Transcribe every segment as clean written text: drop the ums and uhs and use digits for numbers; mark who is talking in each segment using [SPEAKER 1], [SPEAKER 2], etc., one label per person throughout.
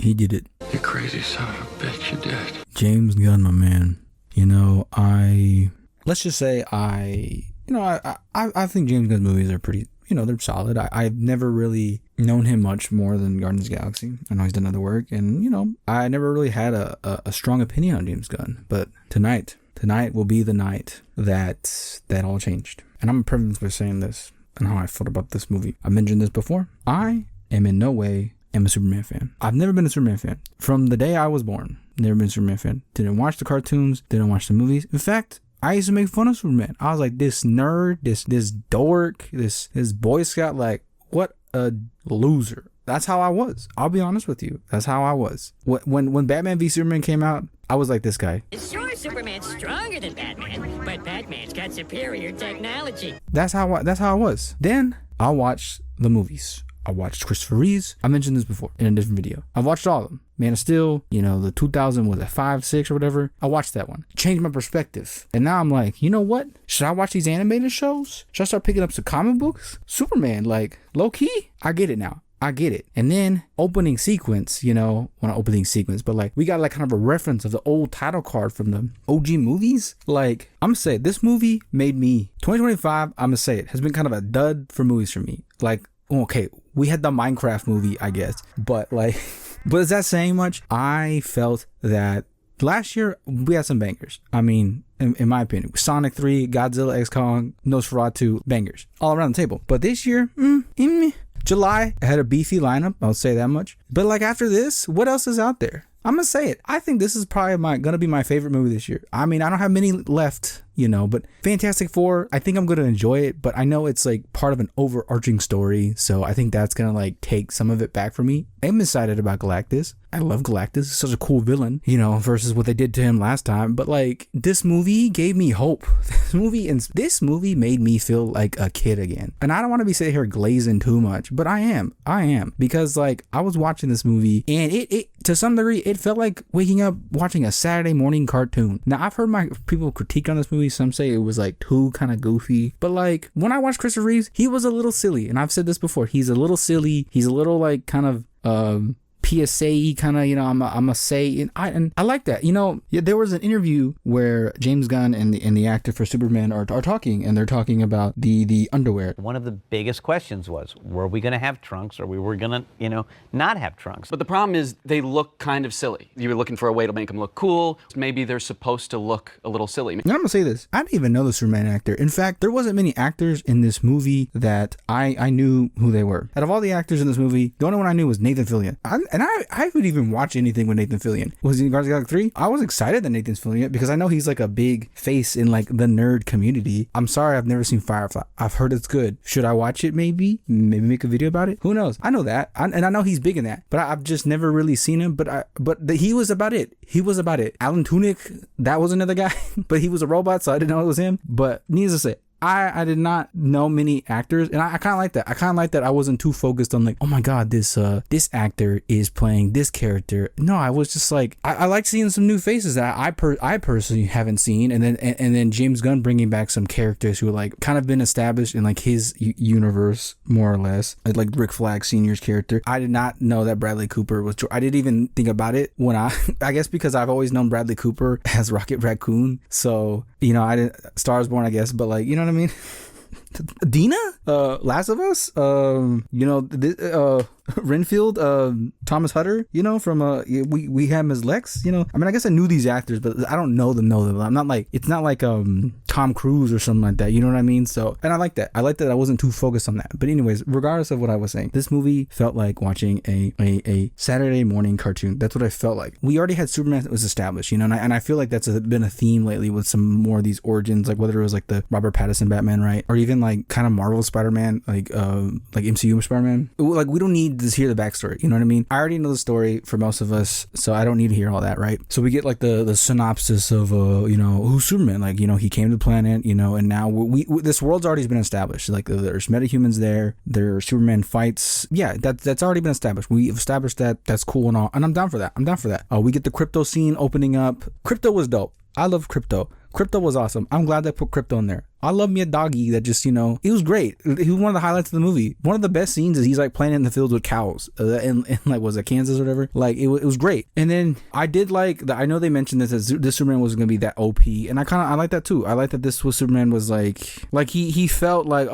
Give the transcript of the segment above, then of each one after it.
[SPEAKER 1] He did it.
[SPEAKER 2] You crazy son of a bitch, you did.
[SPEAKER 1] James Gunn, my man. You know, let's just say I think James Gunn's movies are pretty, you know, they're solid. I've never really known him much more than Guardians of the Galaxy. I know he's done other work, and, you know, I never really had a strong opinion on James Gunn. But tonight will be the night that all changed. And I'm privileged for saying this and how I felt about this movie. I mentioned this before. I am in no way a Superman fan. I've never been a Superman fan. From the day I was born, never been a Superman fan. Didn't watch the cartoons, didn't watch the movies. In fact, I used to make fun of Superman. I was like, this nerd, this dork, this Boy Scout, like, what a loser. That's how I was. I'll be honest with you. That's how I was. When Batman v Superman came out, I was like this guy.
[SPEAKER 3] Sure, Superman's stronger than Batman, but Batman's got superior technology.
[SPEAKER 1] That's how I was. Then I watched the movies. I watched Christopher Reeves. I mentioned this before in a different video. I watched all of them. Man of Steel, you know, the 2000, was it 5, 6 or whatever? I watched that one. Changed my perspective. And now I'm like, you know what? Should I watch these animated shows? Should I start picking up some comic books? Superman, like, low key? I get it now. I get it. And then opening sequence, you know, well, not opening sequence, but like we got like kind of a reference of the old title card from the OG movies. Like, I'm gonna say it, this movie made me 2025, I'm gonna say it, has been kind of a dud for movies for me. Like, okay, we had the Minecraft movie, I guess, but like, but is that saying much? I felt that last year we had some bangers. I mean, in my opinion, Sonic 3, Godzilla X Kong, Nosferatu, bangers all around the table. But this year, July had a beefy lineup, I'll say that much. But like after this, what else is out there? I'm gonna say it. I think this is probably gonna be my favorite movie this year. I mean, I don't have many left, you know, but Fantastic Four, I think I'm gonna enjoy it, but I know it's like part of an overarching story, so I think that's gonna like take some of it back for me. I'm excited about Galactus. I love Galactus. He's such a cool villain, you know, versus what they did to him last time. But like, this movie gave me hope. This movie made me feel like a kid again. And I don't want to be sitting here glazing too much, but I am because like I was watching this movie and it to some degree it felt like waking up watching a Saturday morning cartoon. Now I've heard my people critique on this movie. Some say it was like too kind of goofy, but like when I watched Christopher Reeves, he was a little silly, and I've said this before. He's a little silly. He's a little like kind of PSA kind of, you know, I'm a say, and I like that. You know, yeah, there was an interview where James Gunn and the actor for Superman are talking, and they're talking about the underwear.
[SPEAKER 4] One of the biggest questions was, were we going to have trunks, or we were going to, you know, not have trunks?
[SPEAKER 5] But the problem is they look kind of silly. You were looking for a way to make them look cool. Maybe they're supposed to look a little silly.
[SPEAKER 1] And I'm gonna say this, I didn't even know the Superman actor. In fact, there wasn't many actors in this movie that I knew who they were. Out of all the actors in this movie, the only one I knew was Nathan Fillion. I would even watch anything with Nathan Fillion. Was he in Guardians of the Galaxy 3? I was excited that Nathan's Fillion because I know he's like a big face in like the nerd community. I'm sorry, I've never seen Firefly. I've heard it's good. Should I watch it? Maybe make a video about it. Who knows? I know that, and I know he's big in that, but I've just never really seen him. But he was about it. He was about it. Alan Tudyk, that was another guy, but he was a robot, so I didn't know it was him. But needless to say, I did not know many actors, and I kind of like that. I kind of like that I wasn't too focused on like, oh my god, this actor is playing this character. No, I was just like, I like seeing some new faces that I personally haven't seen, and then James Gunn bringing back some characters who like kind of been established in like his universe more or less, like Rick Flag Sr.'s character. I did not know that Bradley Cooper was. I didn't even think about it when I guess because I've always known Bradley Cooper as Rocket Raccoon, so you know I didn't Stars Born, I guess, but like, you know what I mean? Dina, Last of Us, you know, Renfield, Thomas Hutter, you know, from we have him as Lex, you know. I mean, I guess I knew these actors, but I don't know them. I'm not like, it's not like Tom Cruise or something like that, you know what I mean? So, and I like that I wasn't too focused on that. But anyways, regardless of what I was saying, this movie felt like watching a Saturday morning cartoon. That's what I felt like. We already had Superman that was established, you know, and I feel like that's been a theme lately with some more of these origins, like whether it was like the Robert Pattinson Batman, right, or even like kind of Marvel Spider-Man, like MCU Spider-Man. Like, we don't need to hear the backstory, you know what I mean? I already know the story for most of us, so I don't need to hear all that, right? So we get like the synopsis of you know, who's Superman, like, you know, he came to the planet, you know, and now we this world's already been established. Like, there's metahumans there Superman fights, yeah, that's already been established. We've established that. That's cool and all, and I'm down for that. We get the crypto scene opening up. Crypto was dope. I love Crypto. Crypto was awesome. I'm glad they put Crypto in there. I love Miyagi that just, it was great. He was one of the highlights of the movie. One of the best scenes is he's like playing in the fields with cows in like, was it Kansas or whatever? Like it was great. And then I did like I know they mentioned this as this Superman was going to be that OP. And I like that too. I like that this was Superman was like he felt like,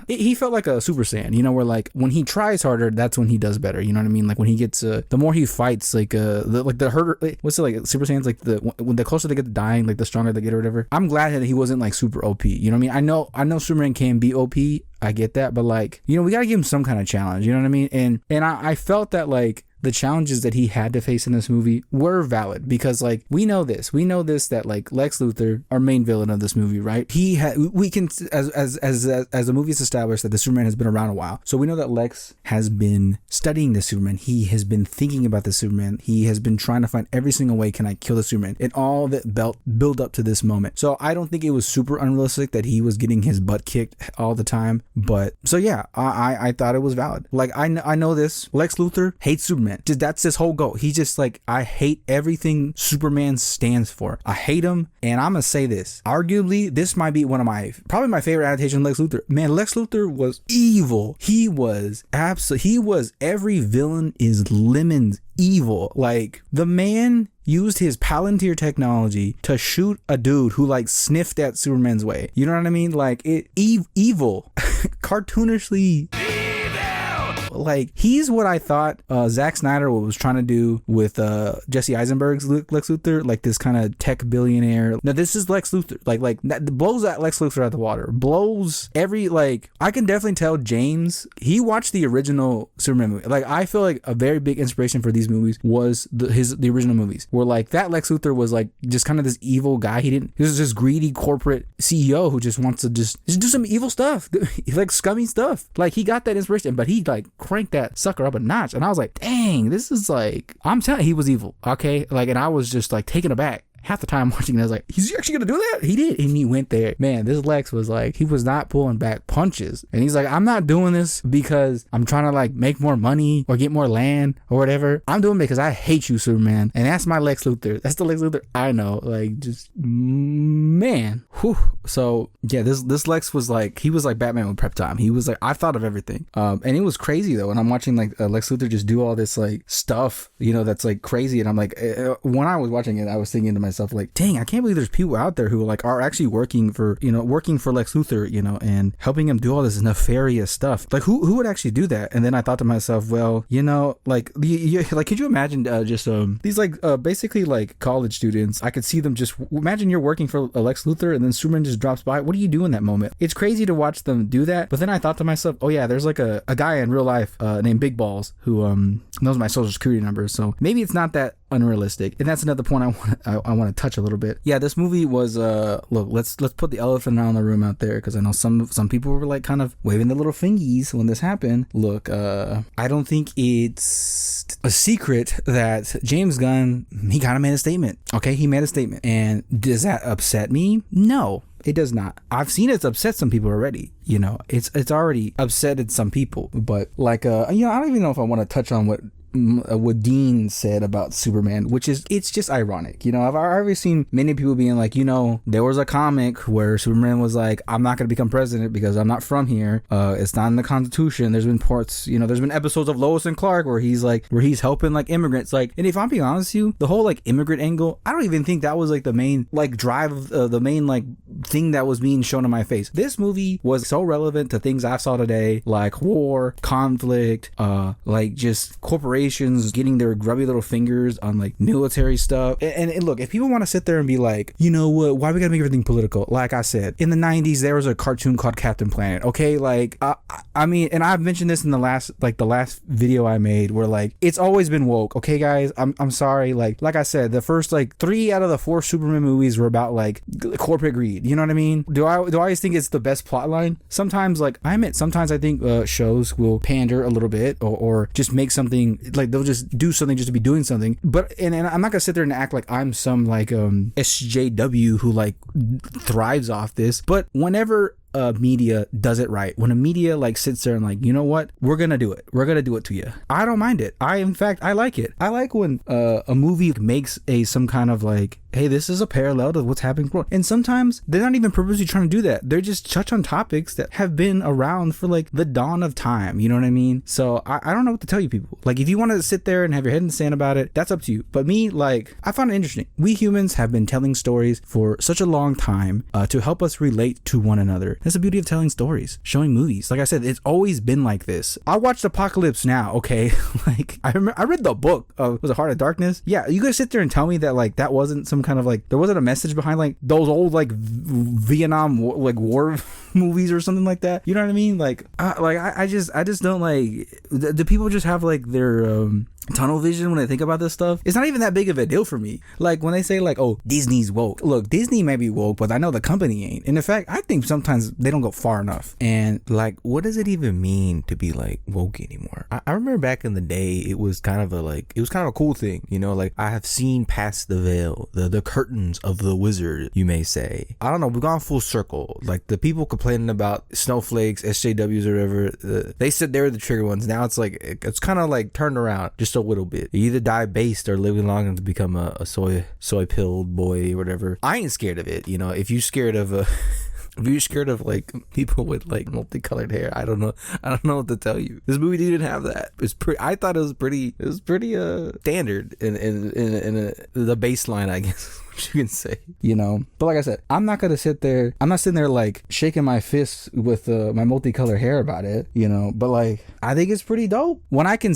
[SPEAKER 1] he felt like a Super Saiyan, where like when he tries harder, that's when he does better. You know what I mean? Like when he gets, the more he fights, like the harder, what's it like Super Saiyans, like when the closer they get to dying, like the stronger they get or whatever. I'm glad that he wasn't like super OP. You know what I mean? I know Superman can be OP. I get that, but like, we gotta give him some kind of challenge. You know what I mean? And I felt that like the challenges that he had to face in this movie were valid because like we know this that like Lex Luthor, our main villain of this movie, right? We can as the movie is established that the Superman has been around a while, so we know that Lex has been studying the Superman. He has been thinking about the Superman. He has been trying to find every single way can I kill the Superman, and all that build up to this moment. So I don't think it was super unrealistic that he was getting his butt kicked all the time. But so yeah, I thought it was valid. Like I know this. Lex Luthor hates Superman. Just that's his whole goal. He just like, I hate everything Superman stands for. I hate him, and I'm gonna say this. Arguably, this might be probably my favorite adaptation of Lex Luthor. Man, Lex Luthor was evil. He was every villain is Lemon's evil. Like the man used his Palantir technology to shoot a dude who like sniffed at Superman's way. You know what I mean? Like evil, cartoonishly. Like he's what I thought Zack Snyder was trying to do with Jesse Eisenberg's Lex Luthor, like this kind of tech billionaire. Now this is Lex Luthor, like that blows that Lex Luthor out of the water. Blows every, like, I can definitely tell James, he watched the original Superman movie. Like I feel like a very big inspiration for these movies was the original movies, where like that Lex Luthor was like just kind of this evil guy. He was this greedy corporate CEO who just wants to just do some evil stuff, like scummy stuff. Like he got that inspiration, but he like cranked that sucker up a notch, and I was like, dang, this is like, I'm telling you, he was evil. Okay, like, and I was just like taken aback half the time watching it. I was like, he's actually gonna do that? He did, and he went there. Man, this Lex was like, he was not pulling back punches, and he's like, I'm not doing this because I'm trying to like make more money or get more land or whatever. I'm doing it because I hate you, Superman. And that's my Lex Luthor. That's the Lex Luthor I know. Like, just, man. Whew. So yeah, this Lex was like, he was like Batman with prep time. He was like, I've thought of everything. And it was crazy though, and I'm watching like Lex Luthor just do all this like stuff, that's like crazy, and I'm like, when I was watching it, I was thinking to myself, like, dang, I can't believe there's people out there who like are actually working for Lex Luthor, and helping him do all this nefarious stuff. Like who would actually do that? And then I thought to myself, well, like could you imagine just these like basically like college students? I could see them just imagine you're working for Lex Luthor, and then Superman just drops by. What do you do in that moment? It's crazy to watch them do that. But then I thought to myself, oh yeah, there's like a guy in real life named Big Balls who knows my social security number, so maybe it's not that unrealistic. And that's another point I want to touch a little bit. Yeah, this movie was look, let's put the elephant around the room out there, because I know some people were like kind of waving the little fingies when this happened. Look, I don't think it's a secret that James Gunn, he kind of made a statement. Okay, he made a statement, and does that upset me? No, it does not. I've seen it's upset some people already. It's already upsetted some people. But like I don't even know if I want to touch on what Dean said about Superman, which is, it's just ironic. I've already seen many people being like, there was a comic where Superman was like, I'm not going to become president because I'm not from here. It's not in the Constitution. There's been parts, there's been episodes of Lois and Clark where he's helping like immigrants. Like, and if I'm being honest with you, the whole like immigrant angle, I don't even think that was like the main like drive of the main like thing that was being shown in my face. This movie was so relevant to things I saw today, like war, conflict, like just corporations getting their grubby little fingers on like military stuff. And look, if people want to sit there and be like, what, why we gotta make everything political? Like I said, in the 90s there was a cartoon called Captain Planet. Okay, like I mean, and I've mentioned this in the last video I made, where like it's always been woke. Okay guys, I'm sorry, like I said, the first like 3 out of the 4 Superman movies were about like corporate greed. You know what I mean? Do I always think it's the best plot line? Sometimes, like I admit, sometimes I think shows will pander a little bit or just make something like they'll just do something just to be doing something. But and I'm not gonna sit there and act like I'm some like SJW who like thrives off this. But whenever media does it right, when a media like sits there and like, you know what, we're gonna do it to you, I don't mind it. In fact I like it. I like when a movie makes some kind of like hey, this is a parallel to what's happening. And sometimes they're not even purposely trying to do that. They're just touch on topics that have been around for like the dawn of time. You know what I mean? So I don't know what to tell you people. Like, if you want to sit there and have your head in the sand about it, that's up to you. But me, like, I find it interesting. We humans have been telling stories for such a long time to help us relate to one another. That's the beauty of telling stories, showing movies. Like I said, it's always been like this. I watched Apocalypse Now, okay? Like, I read the book of, was it Heart of Darkness? Yeah, you guys sit there and tell me that, like, that wasn't some kind of, like, there wasn't a message behind, like, those old, like, Vietnam, like, war movies or something like that. You know what I mean? Like, I just don't, like, do people just have, like, their tunnel vision when I think about this stuff? It's not even that big of a deal for me. Like, when they say, like, oh, Disney's woke. Look, Disney may be woke, but I know the company ain't. And in fact, I think sometimes they don't go far enough.
[SPEAKER 6] And like, what does it even mean to be like woke anymore? I remember back in the day, it was kind of a cool thing, you know, like, I have seen past the veil, the curtains of the wizard, you may say. I don't know, we've gone full circle. Like, the people complaining about snowflakes, SJWs or whatever, they said they were the trigger ones. Now it's like, it's kind of like turned around just a little bit. You either die based or living long enough to become a soy pilled boy or whatever. I ain't scared of it, you know. If you're scared of if you're scared of like people with like multicolored hair, I don't know what to tell you. This movie didn't have that. I thought it was pretty standard in the baseline, I guess you can say, you know. But like I said, I'm not sitting there like shaking my fists with my multicolored hair about it, you know. But like, I think it's pretty dope when I can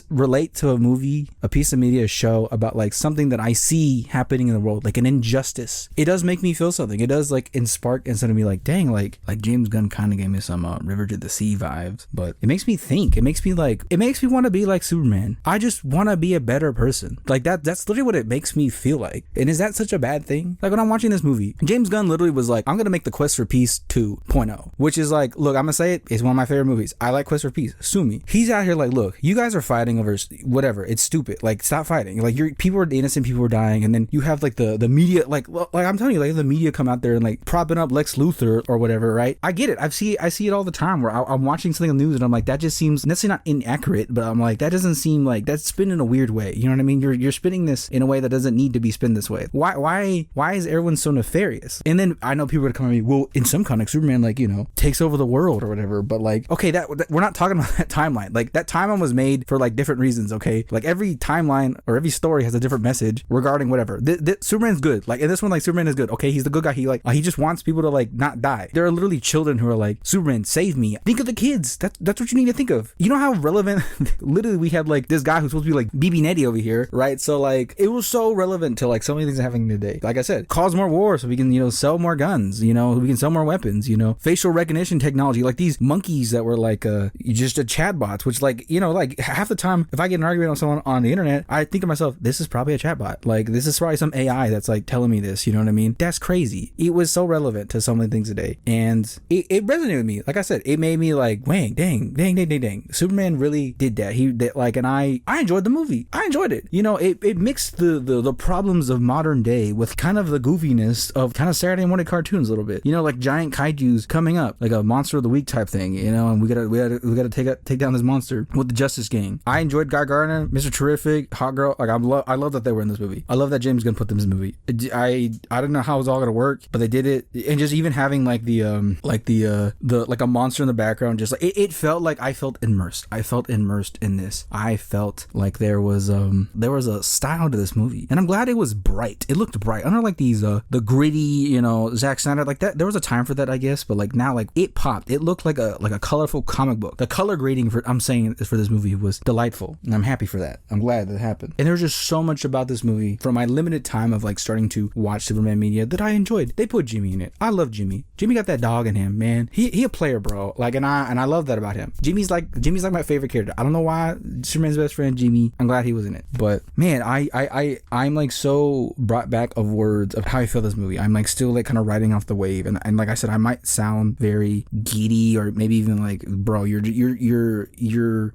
[SPEAKER 6] relate to a movie, a piece of media, a show about like something that I see happening in the world, like an injustice. It does make me feel something. It does like spark inside of me, like, dang, like James Gunn kind of gave me some River to the Sea vibes. But it makes me think. It makes me want to be like Superman. I just want to be a better person. Like that's literally what it makes me feel like. And is that such a bad thing? Like, when I'm watching this movie, James Gunn literally was like, I'm gonna make the Quest for Peace 2.0, which is like, look, I'm gonna say it's one of my favorite movies. I like Quest for Peace. Sue me. He's out here like, look, you guys are fighting over whatever. It's stupid. Like, stop fighting. Like, people are innocent, people are dying, and then you have like the media, like I'm telling you, like, the media come out there and like propping up Lex Luthor or whatever, right? I get it. I see it all the time where I'm watching something on the news and I'm like, that just seems necessarily not inaccurate, but I'm like, that doesn't seem like that's spin in a weird way. You know what I mean? You're spinning this in a way that doesn't need to be spin this way. Why is everyone so nefarious? And then I know people are gonna come at me, well, in some comics, Superman, like, you know, takes over the world or whatever, but like, okay, that we're not talking about that timeline. Like, that timeline was made for like different reasons, okay? Like, every timeline or every story has a different message regarding whatever. Superman's good. Like, in this one, like, Superman is good. Okay, he's the good guy. He just wants people to like not die. There are literally children who are like, Superman, save me. Think of the kids. That's what you need to think of. You know how relevant literally we had like this guy who's supposed to be like BB Netty over here, right? So like, it was so relevant to like so many things happening today. Like I said, cause more war so we can, you know, sell more guns, you know, we can sell more weapons, you know, facial recognition technology, like these monkeys that were like just a chatbots, which, like, you know, like half the time if I get an argument with someone on the internet, I think to myself, this is probably a chatbot. Like, this is probably some AI that's like telling me this, you know what I mean? That's crazy. It was so relevant to so many things today, and it resonated with me. Like I said, it made me like, wang, dang, Superman really did that. He did, like, and I enjoyed the movie. I enjoyed it. You know, it mixed the problems of modern day with kind of the goofiness of kind of Saturday morning cartoons a little bit. You know, like giant kaijus coming up, like a monster of the week type thing, you know, and we gotta take down this monster with the Justice Gang. I enjoyed Guy Gardner, Mr. Terrific, Hot Girl. Like, I love that they were in this movie. I love that James Gunn put them in this movie. I don't know how it was all gonna work, but they did it. And just even having like the like a monster in the background, just like it felt like I felt immersed. I felt immersed in this. I felt like there was a style to this movie, and I'm glad it was bright. It looked bright. I don't know, like these the gritty, you know, Zack Snyder, like that. There was a time for that, I guess, but like now, like, it popped. It looked like a colorful comic book. The color grading for this movie was delightful, and I'm happy for that. I'm glad that happened. And there's just so much about this movie from my limited time of like starting to watch Superman media that I enjoyed. They put Jimmy in it. I love Jimmy. Jimmy got that dog in him, man. He a player, bro. Like, and I love that about him. Jimmy's like my favorite character. I don't know why. Superman's best friend, Jimmy. I'm glad he was in it. But man, I'm like so brought back of words of how I feel this movie. I'm like still like kind of riding off the wave, and like I said, I might sound very giddy or maybe even like, bro, you're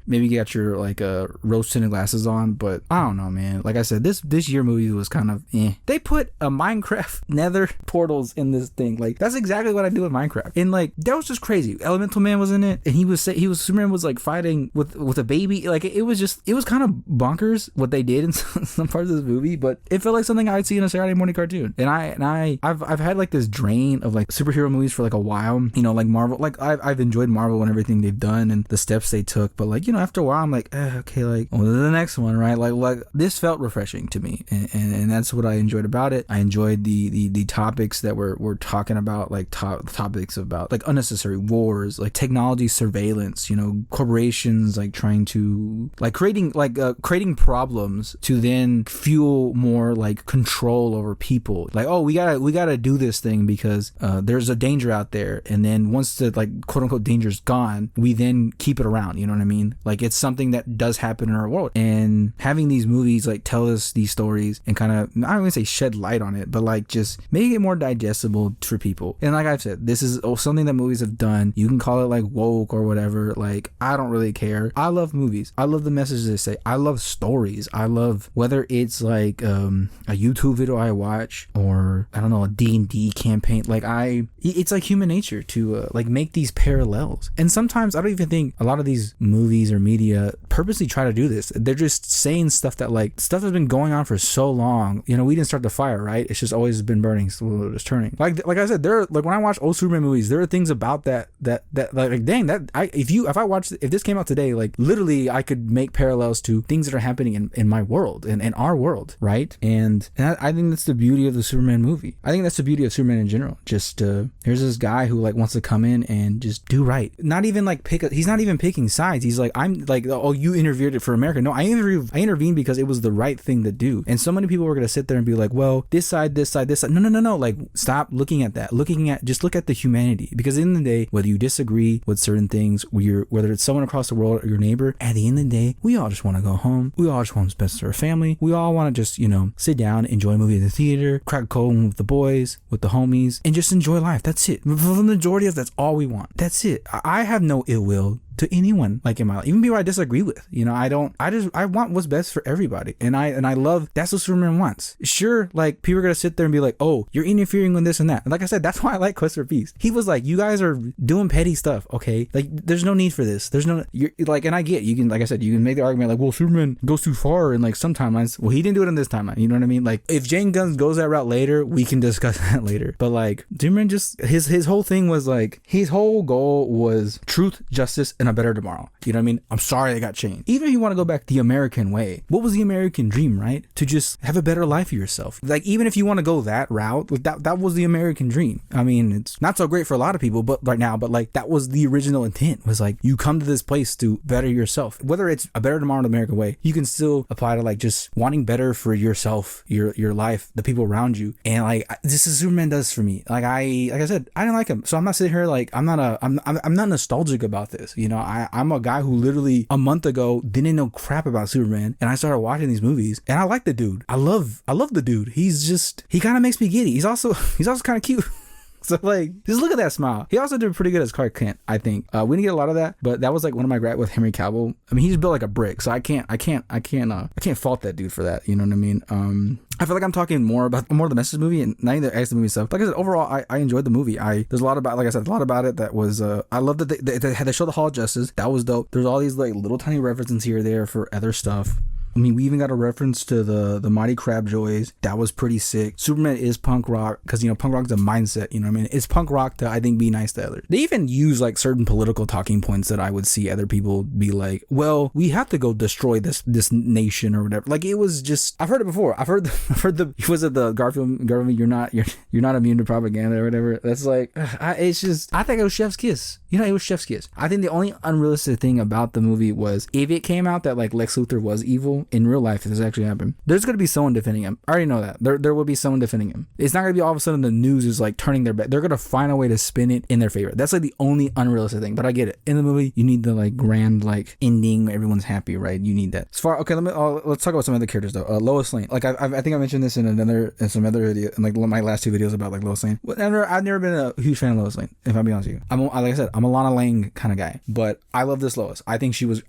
[SPEAKER 6] maybe got your like rose tinted glasses on, but I don't know, man. Like I said, this year movie was kind of They put a Minecraft Nether portals in this thing. Like, that's exactly what I do with Minecraft. And like, that was just crazy. Elemental Man was in it, and Superman was like fighting with a baby. Like, it was kind of bonkers what they did in some parts of this movie, but it felt like something I'd see
[SPEAKER 1] see in a Saturday morning cartoon. And I've had like this drain of like superhero movies for like a while, you know, like Marvel. Like I've enjoyed Marvel and everything they've done and the steps they took, but like, you know, after a while I'm like, okay, like well, the next one, right? Like this felt refreshing to me, and that's what I enjoyed about it. I enjoyed the topics that we're talking about, like topics about like unnecessary wars, like technology surveillance, you know, corporations like trying to like creating problems to then fuel more like control over people. Like, oh, we gotta do this thing because there's a danger out there, and then once the like quote unquote danger's gone, we then keep it around. You know what I mean? Like it's something that does happen in our world, and having these movies like tell us these stories and kind of, I don't even say shed light on it, but like just make it more digestible for people. And like I've said, this is something that movies have done. You can call it like woke or whatever. Like I don't really care. I love movies. I love the messages they say. I love stories. I love whether it's like a YouTube video I watch or I don't know, a D&D campaign. Like it's like human nature to like make these parallels. And sometimes I don't even think a lot of these movies or media purposely try to do this. They're just saying stuff that like stuff that's been going on for so long. You know, we didn't start the fire, right? It's just always been burning, so it's turning. Like I said, there are, like when I watch old Superman movies, there are things about that like dang, that if this came out today, like literally I could make parallels to things that are happening in my world and in our world, right? And I think that's the beauty of the Superman movie. I think that's the beauty of Superman in general. Just here's this guy who like wants to come in and just do right. Not even like he's not even picking sides. He's like, I'm like, oh, you interviewed it for America. No, I intervened because it was the right thing to do. And so many people were gonna sit there and be like, well, this side. No. Like stop looking at that. Just look at the humanity. Because in the day, whether you disagree with certain things, whether it's someone across the world or your neighbor, at the end of the day, we all just want to go home. We all just want what's best for our family. We all want to just, you know, sit down, enjoy a movie in the theater, crack a cold with the boys, with the homies, and just enjoy life. That's it. For the majority of us, that's all we want. That's it. I have no ill will to anyone like in my life, even people I disagree with. You know, I want what's best for everybody, and I love that's what Superman wants. Sure, like people are gonna sit there and be like, oh, you're interfering with this and that. And like I said, that's why I like Quest for Peace. He was like, you guys are doing petty stuff, okay? Like there's no need for this. There's no, you're like, and I get, you can, like I said, you can make the argument like, well, Superman goes too far in like some timelines. Well, he didn't do it in this timeline. You know what I mean? Like if Jane Guns goes that route later, we can discuss that later. But like Superman just his whole thing was like, his whole goal was truth, justice, and a better tomorrow. You know what I mean? I'm sorry they got changed. Even if you want to go back the American way, what was the American dream, right? To just have a better life for yourself. Like even if you want to go that route, like that was the American dream. I mean, it's not so great for a lot of people, but right now, but like that was the original intent, was like you come to this place to better yourself. Whether it's a better tomorrow the American way, you can still apply to like just wanting better for yourself, your life, the people around you. And like this is Superman does for me. Like I said, I didn't like him, so I'm not sitting here like I'm not nostalgic about this. You know, I'm a guy who literally a month ago didn't know crap about Superman, and I started watching these movies, and I like the dude. I love the dude. He kind of makes me giddy. He's also kind of cute. So like, just look at that smile. He also did pretty good as Clark Kent, I think. We didn't get a lot of that, but that was like one of my gripe with Henry Cavill. I mean, he's built like a brick, so I can't fault that dude for that. You know what I mean? I feel like I'm talking more of the message movie and not even the actual movie stuff. Like I said, overall, I enjoyed the movie. There's a lot about, like I said, a lot about it that was, I love that they showed the Hall of Justice. That was dope. There's all these like little tiny references here or there for other stuff. I mean, we even got a reference to the Mighty Crab Joys. That was pretty sick. Superman is punk rock because, you know, punk rock is a mindset. You know what I mean? It's punk rock to, I think, be nice to others. They even use like certain political talking points that I would see other people be like, well, we have to go destroy this nation or whatever. Like it was just, I've heard it before. I've heard was it the Garfield government? You're not immune to propaganda or whatever. That's like, it's just, I think it was Chef's Kiss. You know, it was Chef's Kiss. I think the only unrealistic thing about the movie was if it came out that like Lex Luthor was evil in real life, if this actually happened, there's going to be someone defending him. I already know that. There will be someone defending him. It's not going to be all of a sudden the news is like turning their back. They're going to find a way to spin it in their favor. That's like the only unrealistic thing, but I get it. In the movie, you need the like grand like ending where everyone's happy, right? You need that. Okay, let's talk about some other characters though. Lois Lane. Like I think I mentioned this in some other video, in like my last two videos about like Lois Lane. I've never been a huge fan of Lois Lane, if I'm being honest with you. Like I said, I'm a Lana Lang kind of guy, but I love this Lois. I think she was,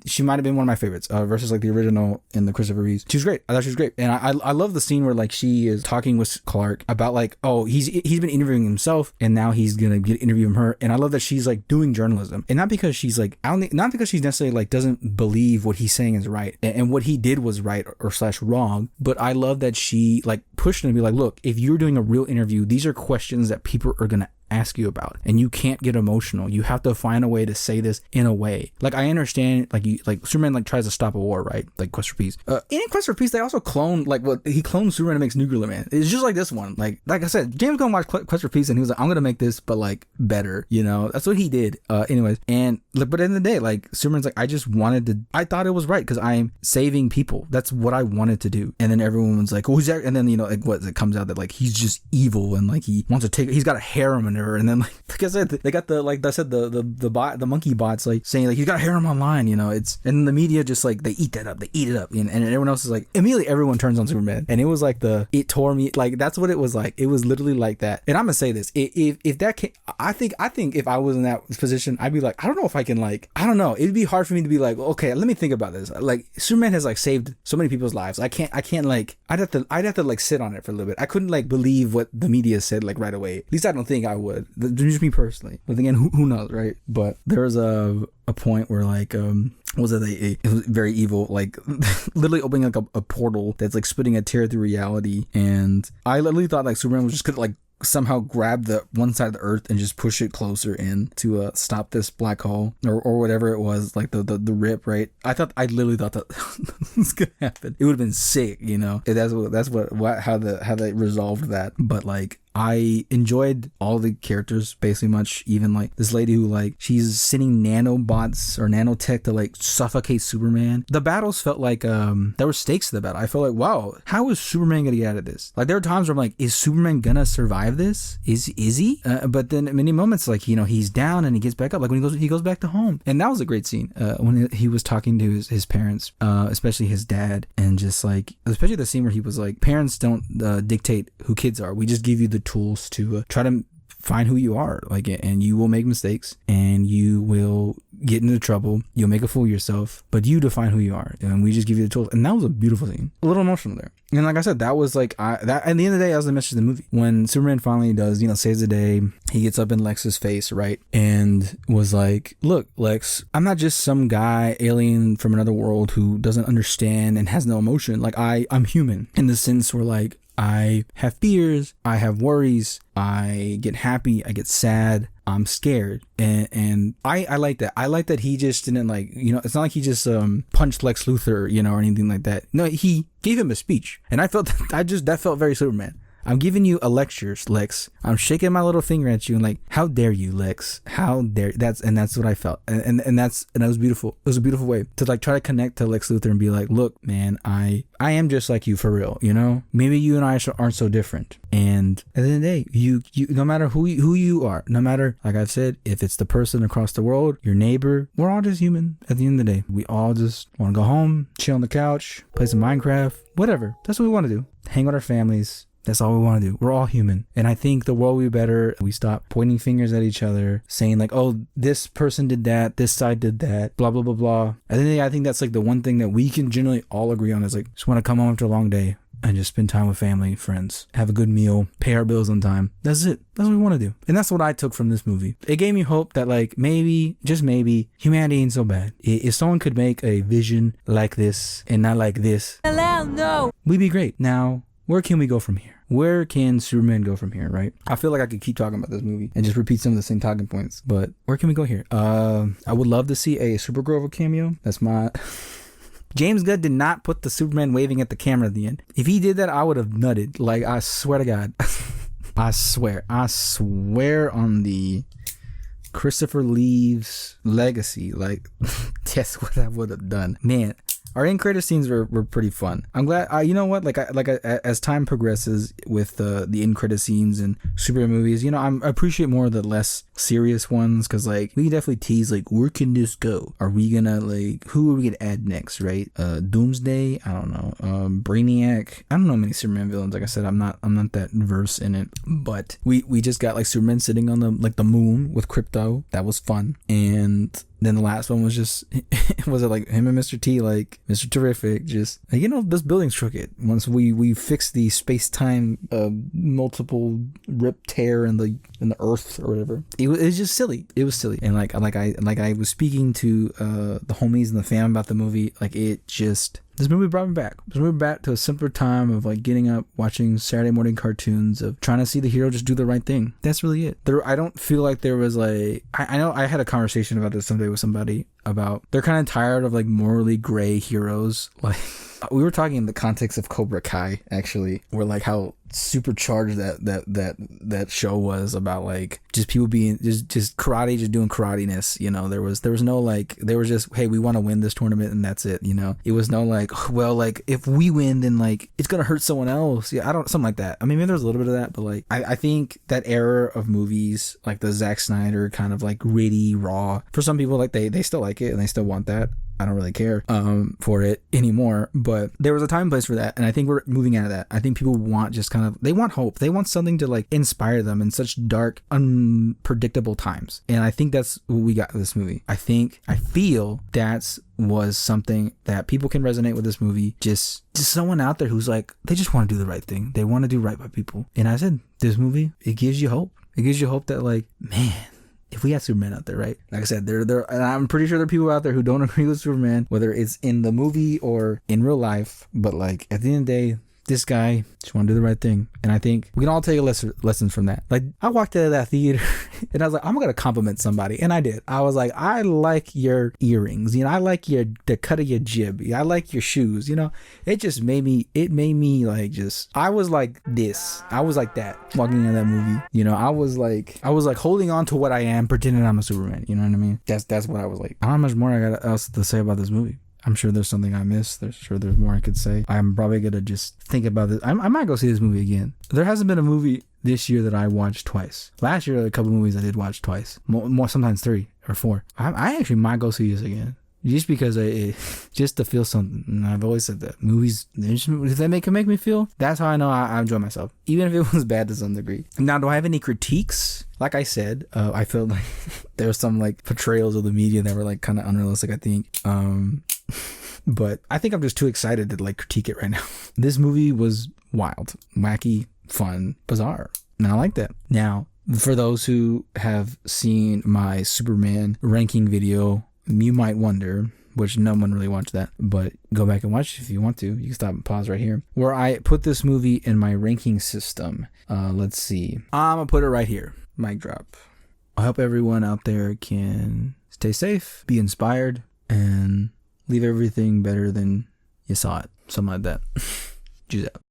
[SPEAKER 1] she might have been one of my favorites versus like the original in the Christopher Reeves. She was great. I thought she was great. And I love the scene where like she is talking with Clark about like, oh, he's been interviewing himself and now he's gonna get interviewing her. And I love that she's like doing journalism, and not because she's like, not because she's necessarily like doesn't believe what he's saying is right and what he did was right or slash wrong, but I love that she like pushed him to be like, look, if you're doing a real interview, these are questions that people are gonna ask you about, and you can't get emotional. You have to find a way to say this in a way. Like, I understand, like, Superman like tries to stop a war, right? Like Quest for Peace. In Quest for Peace, they also cloned he cloned Superman to make Nuclear Man. It's just like this one. Like I said, James Gunn watched Quest for Peace and he was like, I'm gonna make this, but like better. You know, that's what he did. Anyways, and but at the end of the day, like Superman's like, I thought it was right because I'm saving people. That's what I wanted to do. And then everyone was like, oh, who's that? And then like it comes out that like he's just evil and like he wants to take. He's got a harem and her, and then like I said, they got the monkey bots like saying like he's got a harem online, you know. It's, and the media just like they eat it up, and everyone else is like, immediately everyone turns on Superman, and it was like it tore me, like that's what it was like. It was literally like that. And I'm gonna say this, if that came, I think if I was in that position, I'd be like, I don't know if I can, like, I don't know, it'd be hard for me to be like, okay, let me think about this. Like Superman has like saved so many people's lives. I can't like, I'd have to like sit on it for a little bit. I couldn't like believe what the media said like right away. At least I don't think I would. Just me personally, but again, who knows, right? But there was a point where like it was very evil, like literally opening like a portal that's like spitting a tear through reality, and I literally thought like Superman was just gonna like somehow grab the one side of the earth and just push it closer in to stop this black hole or whatever it was, like the rip, right? I literally thought that was gonna happen. It would have been sick, you know. That's how they resolved that. But like, I enjoyed all the characters basically much, even like this lady who like she's sending nanobots or nanotech to like suffocate Superman. The battles felt like there were stakes to the battle. I felt like, wow, how is Superman gonna get out of this? Like there were times where I'm like, is Superman gonna survive this? Is he? But then many moments, like, you know, he's down and he gets back up. Like when he goes back to home, and that was a great scene when he was talking to his parents, especially his dad, and just like, especially the scene where he was like, parents don't dictate who kids are. We just give you the tools to try to find who you are, like, and you will make mistakes and you will get into trouble, you'll make a fool of yourself, but you define who you are, and we just give you the tools. And that was a beautiful scene, a little emotional there. And like I said, that was like, that at the end of the day, that was the message of the movie. When Superman finally does, you know, saves the day, he gets up in Lex's face, right, and was like, look, Lex, I'm not just some guy alien from another world who doesn't understand and has no emotion. Like I'm human in the sense where like I have fears, I have worries, I get happy, I get sad, I'm scared, and I like that. I like that he just didn't, like, you know, it's not like he just punched Lex Luthor, you know, or anything like that. No, he gave him a speech, and I felt that felt very Superman. I'm giving you a lecture, Lex. I'm shaking my little finger at you and like, how dare you, Lex? How dare? That's what I felt, and that was beautiful. It was a beautiful way to like try to connect to Lex Luthor and be like, look, man, I am just like you for real, you know. Maybe you and I aren't so different, and at the end of the day, you no matter who you are, no matter, like I've said, if it's the person across the world, your neighbor, we're all just human. At the end of the day, we all just want to go home, chill on the couch, play some Minecraft, whatever. That's what we want to do. Hang with our families. That's all we want to do. We're all human. And I think the world would be better if we stop pointing fingers at each other, saying like, oh, this person did that, this side did that, blah, blah, blah, blah. I think that's like the one thing that we can generally all agree on is like, just want to come home after a long day and just spend time with family, friends, have a good meal, pay our bills on time. That's it. That's what we want to do. And that's what I took from this movie. It gave me hope that like maybe, just maybe, humanity ain't so bad. If someone could make a vision like this and not like this, hello, no, we'd be great. Now, where can we go from here? Where can Superman go from here, right? I feel like I could keep talking about this movie and just repeat some of the same talking points, but where can we go here? I would love to see a Supergirl cameo. That's my... James Gunn did not put the Superman waving at the camera at the end. If he did that, I would have nutted. Like, I swear to God. I swear on the Christopher Reeves legacy. Like, that's what I would have done. Man. Our end credit scenes were pretty fun. I'm glad. You know what? As time progresses with the end credit scenes and superhero movies, you know, I appreciate more of the less serious ones, because like we can definitely tease like, where can this go? Are we gonna like, who are we gonna add next? Right? Doomsday. I don't know. Brainiac. I don't know many Superman villains. Like I said, I'm not that versed in it. But we just got like Superman sitting on the moon with Krypto. That was fun. And then the last one was just, was it like him and Mr. T like Mr. Terrific, just like, this building's crooked. Once we fix the space-time multiple rip tear in the earth or whatever, it was just silly. It was silly, and like I was speaking to the homies and the fam about the movie. Like, this movie brought me back. This movie brought me back to a simpler time of like getting up, watching Saturday morning cartoons, of trying to see the hero just do the right thing. That's really it. I don't feel like there was like, I know I had a conversation about this someday with somebody about they're kind of tired of like morally gray heroes. Like, we were talking in the context of Cobra Kai, actually, where like how supercharged that show was about like just people being just karate, just doing karateness. There was no like, they were just, hey, we want to win this tournament and that's it. It was no like, well, like if we win then like it's gonna hurt someone else. Something like that. I mean, maybe there's a little bit of that, but like I think that era of movies, like the Zack Snyder kind of like gritty, raw, for some people, like they still like it and they still want that. I don't really care for it anymore, but there was a time and place for that, and I think we're moving out of that. I think people want just kind of, they want hope. They want something to like inspire them in such dark, unpredictable times, and I think that's what we got with this movie. I feel that's was something that people can resonate with this movie. Just someone out there who's like, they just want to do the right thing. They want to do right by people. And I said, this movie, it gives you hope. It gives you hope that like, man, if we had Superman out there, right? Like I said, there, and I'm pretty sure there are people out there who don't agree with Superman, whether it's in the movie or in real life. But like at the end of the day, this guy just want to do the right thing, and I think we can all take lessons from that. Like, I walked out of that theater and I was like, I'm gonna compliment somebody, and I did. I was like, I like your earrings, I like the cut of your jib, I like your shoes. It just made me like, just, I was like this, I was like that walking into that movie. I was like holding on to what I am, pretending I'm a Superman. You know what I mean? That's what I was like. I don't know how much more I got else to say about this movie. I'm sure there's something I missed. There's more I could say. I'm probably gonna just think about this. I might go see this movie again. There hasn't been a movie this year that I watched twice. Last year, there were a couple movies I did watch twice. More sometimes 3 or 4. I actually might go see this again. Just because just to feel something. And I've always said that movies, if they can make me feel, that's how I know I enjoy myself, even if it was bad to some degree. Now, do I have any critiques? Like I said, I felt like there were some like portrayals of the media that were like kind of unrealistic, I think. But I think I'm just too excited to like critique it right now. This movie was wild, wacky, fun, bizarre, and I like that. Now, for those who have seen my Superman ranking video, you might wonder, which no one really watched that, but go back and watch if you want to. You can stop and pause right here, where I put this movie in my ranking system. Let's see. I'm gonna put it right here. Mic drop. I hope everyone out there can stay safe, be inspired, and leave everything better than you saw it. Something like that. Juice out.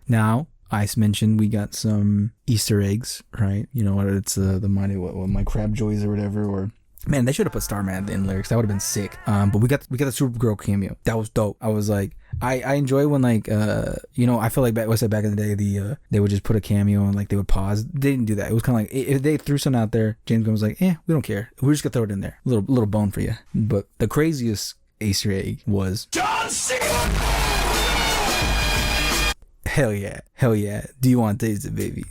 [SPEAKER 1] Now, Ice mentioned we got some Easter eggs, right? What it's the mighty what my crab joys or whatever, or man, they should have put Starman in lyrics. That would have been sick. But we got the Supergirl cameo. That was dope. I was like, I enjoy when like I feel like back in the day they would just put a cameo and like they would pause. They didn't do that. It was kind of like if they threw something out there, James Gunn was like, we don't care. We're just gonna throw it in there. Little bone for you. But the craziest Easter egg was John Cena. Hell yeah. Do you want to taste it, baby?